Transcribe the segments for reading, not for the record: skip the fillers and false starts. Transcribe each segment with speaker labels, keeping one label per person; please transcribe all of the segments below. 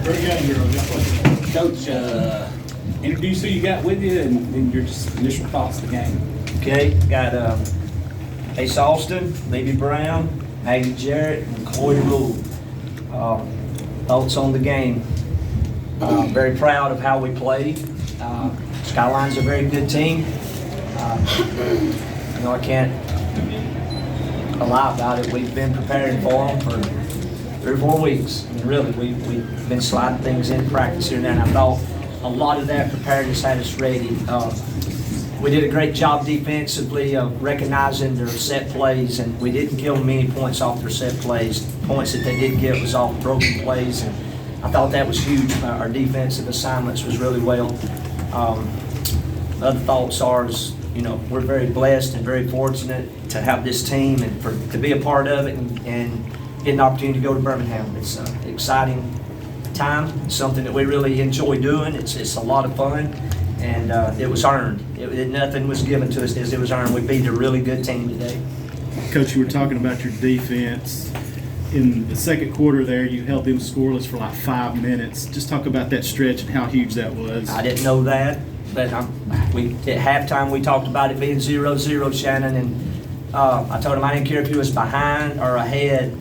Speaker 1: Coach, introduce who you got with you and your just initial thoughts of the game.
Speaker 2: Okay, got Ace Austin, Levy Brown, Maggie Jarrett, and Chloe Rule. Thoughts on the game. Very proud of how we played. Skyline's a very good team. I can't lie about it. We've been preparing for them for 3 or 4 weeks. I mean, really, we've been sliding things in practice here and there, and I thought a lot of that preparedness had us ready. We did a great job defensively of recognizing their set plays, and we didn't give them many points off their set plays. Points that they did get was off broken plays, and I thought that was huge. Our defensive assignments was really well. Other thoughts are, we're very blessed and very fortunate to have this team and to be a part of it and get an opportunity to go to Birmingham. It's an exciting time. It's something that we really enjoy doing. It's a lot of fun, and it was earned. Nothing was given to us as it was earned. We beat a really good team today.
Speaker 3: Coach, you were talking about your defense. In the second quarter there, you held them scoreless for like 5 minutes. Just talk about that stretch and how huge that was.
Speaker 2: I didn't know that, but at halftime we talked about it being 0-0, Shannon, and I told him I didn't care if he was behind or ahead.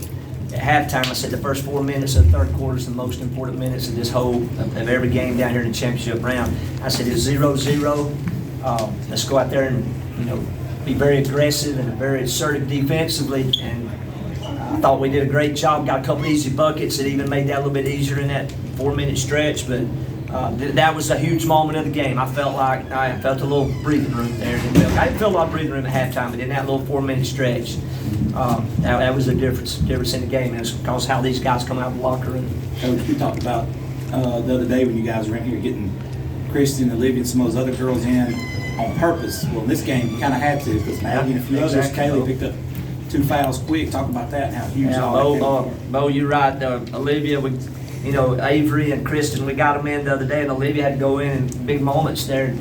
Speaker 2: At halftime, I said the first 4 minutes of the third quarter is the most important minutes of this of every game down here in the championship round. I said it's 0-0. Let's go out there and be very aggressive and very assertive defensively. And I thought we did a great job. Got a couple easy buckets that even made that a little bit easier in that 4-minute stretch. But that was a huge moment of the game. I felt a little breathing room there. I didn't feel a lot of breathing room at halftime, but in that little 4-minute stretch, that was the difference in the game. And it's because how these guys come out of the locker room.
Speaker 1: Coach, we talked about the other day when you guys were in here getting Kristen, Olivia, and some of those other girls in on purpose. Well, in this game, you kind of had to because Maggie and a few others, Kaylee picked up 2 fouls quick. Talk about that and how huge
Speaker 2: Bo, you're right. Olivia, Avery and Kristen, we got them in the other day, and Olivia had to go in big moments there.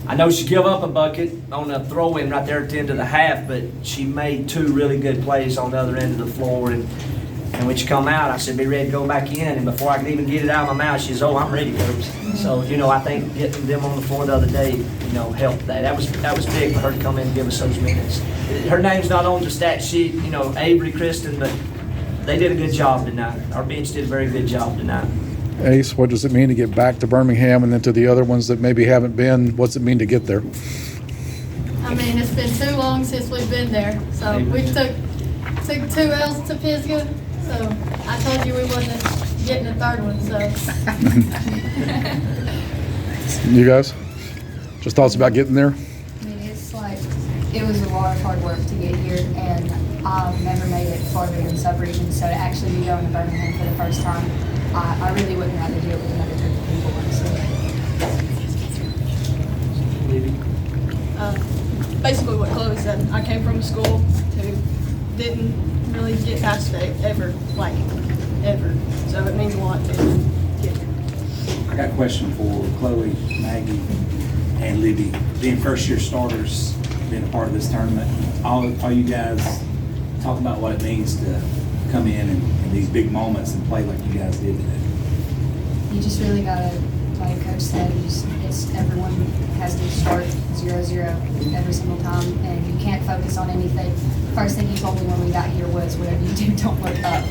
Speaker 2: I know she gave up a bucket on a throw-in right there at the end of the half, but she made 2 really good plays on the other end of the floor. And when she come out, I said, be ready to go back in. And before I could even get it out of my mouth, she says, I'm ready, Coach. So, I think getting them on the floor the other day, helped that. That was big for her to come in and give us those minutes. Her name's not on the stat sheet, Avery, Kristen, but they did a good job tonight. Our bench did a very good job tonight.
Speaker 4: Ace, what does it mean to get back to Birmingham and then to the other ones that maybe haven't been? What's it mean to get there?
Speaker 5: I mean, it's been too long since we've been there. So we took 2 L's to Pisgah. So I told you we wasn't getting a 3rd one. So
Speaker 4: You guys, just thoughts about getting there?
Speaker 6: I mean, it was a lot of hard work to get here, and I've never made it farther than sub-region. So to actually be going to Birmingham for the first time, I really wouldn't rather do it with another group of people, honestly.
Speaker 7: Basically what Chloe said, I came from a school who didn't really get past state ever. So it means a lot to get here.
Speaker 1: I got a question for Chloe, Maggie, and Libby. Being first-year starters, being a part of this tournament, all you guys talk about what it means to come in these big moments and play like you guys did today.
Speaker 6: You just really gotta, like Coach said, everyone has to start 0-0 every single time, and you can't focus on anything. First thing he told me when we got here was, whatever you do, don't look up.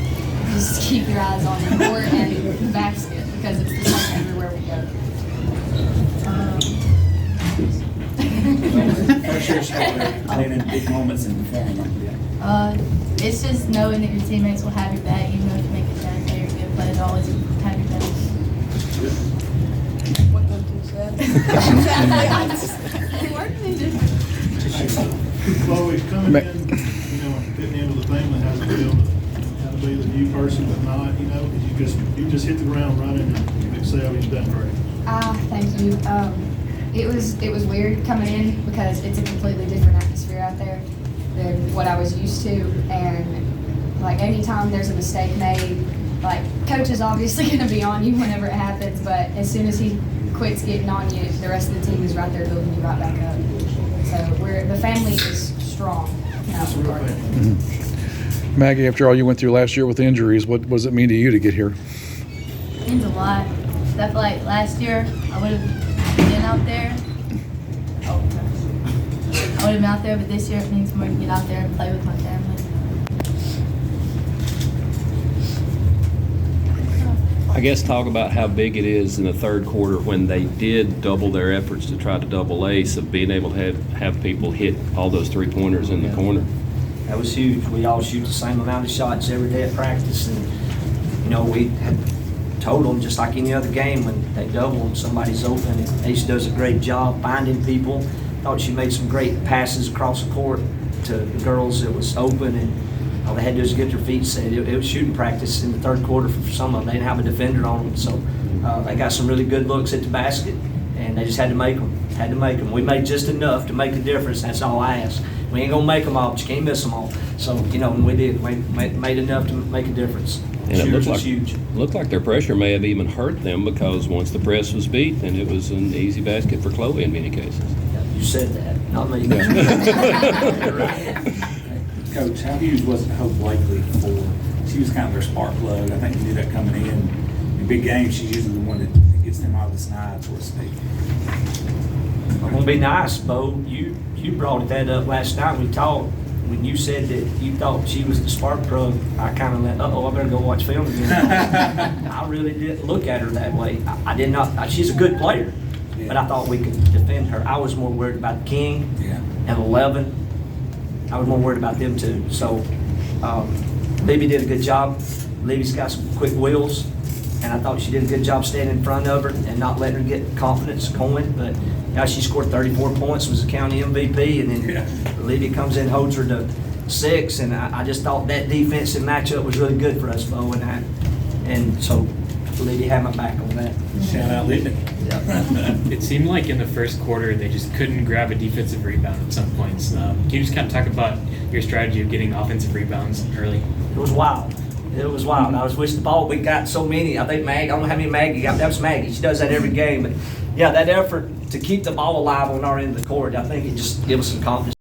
Speaker 6: Just keep your eyes on the court and the basket, because it's the same everywhere we go.
Speaker 1: First year starter, playing in big moments and performing like that.
Speaker 5: it's just knowing that your teammates will have your back, even though if you make a bad play or a good play, they'll always have your back.
Speaker 7: What the two said.
Speaker 3: Chloe, coming in, fitting in with the family, how's it feel to be the new person but not, you just hit the ground running and you excel, you've done great.
Speaker 6: Thank you. It was weird coming in because it's a completely different atmosphere out there than what I was used to, and like anytime there's a mistake made, like coach is obviously going to be on you whenever it happens, but as soon as he quits getting on you, the rest of the team is right there building you right back up. So the family is strong in that regard.
Speaker 4: Maggie, after all you went through last year with injuries, what does it mean to you to get here?
Speaker 5: Means a lot. I feel like last year I would have been out there. Oh, gosh. I would have been out there, but this year it means more to get out there and play with my family.
Speaker 8: I guess talk about how big it is in the third quarter when they did double their efforts to try to double ace, of being able to have people hit all those three-pointers in the corner.
Speaker 2: That was huge. We all shoot the same amount of shots every day at practice, and, you know, we had told them, just like any other game, when they double and somebody's open, and Ace does a great job finding people. Thought she made some great passes across the court to the girls that was open, and all they had to do was get their feet set. It was shooting practice in the third quarter for some of them. They didn't have a defender on them, so they got some really good looks at the basket, and they just had to make them. Had to make them. We made just enough to make a difference. That's all I asked. We ain't gonna make them all, but you can't miss them all. So, you know, and we did. We made enough to make a difference.
Speaker 8: And it
Speaker 2: Shooters was huge.
Speaker 8: looked like their pressure may have even hurt them, because once the press was beat, then it was an easy basket for Chloe in many cases.
Speaker 2: You said that, not me.
Speaker 1: Coach, how huge was Hope Blakely for? She was kind of their spark plug. I think you knew that coming in. In big games, she's usually the one that gets them out of the snide, so to speak.
Speaker 2: I'm gonna be nice, Bo. You brought that up last night. We talked. When you said that you thought she was the spark plug, I kind of went, I better go watch film again. I really didn't look at her that way. I did not. She's a good player, but I thought we could defend her. I was more worried about King and 11. I was more worried about them too. So Libby did a good job. Libby's got some quick wheels, and I thought she did a good job standing in front of her and not letting her get confidence going. But now she scored 34 points, was the county MVP, and then Libby comes in, holds her to 6, and I just thought that defensive matchup was really good for us, Bo, and so Libby had my back on that.
Speaker 1: Shout out Libby.
Speaker 9: It seemed like in the first quarter they just couldn't grab a defensive rebound at some points. Can you just kind of talk about your strategy of getting offensive rebounds early?
Speaker 2: It was wild. It was wild. I was wishing the ball. We got so many. I think Maggie, I don't know how many Maggie got. That was Maggie. She does that every game. But yeah, that effort to keep the ball alive on our end of the court, I think it just gave us some confidence.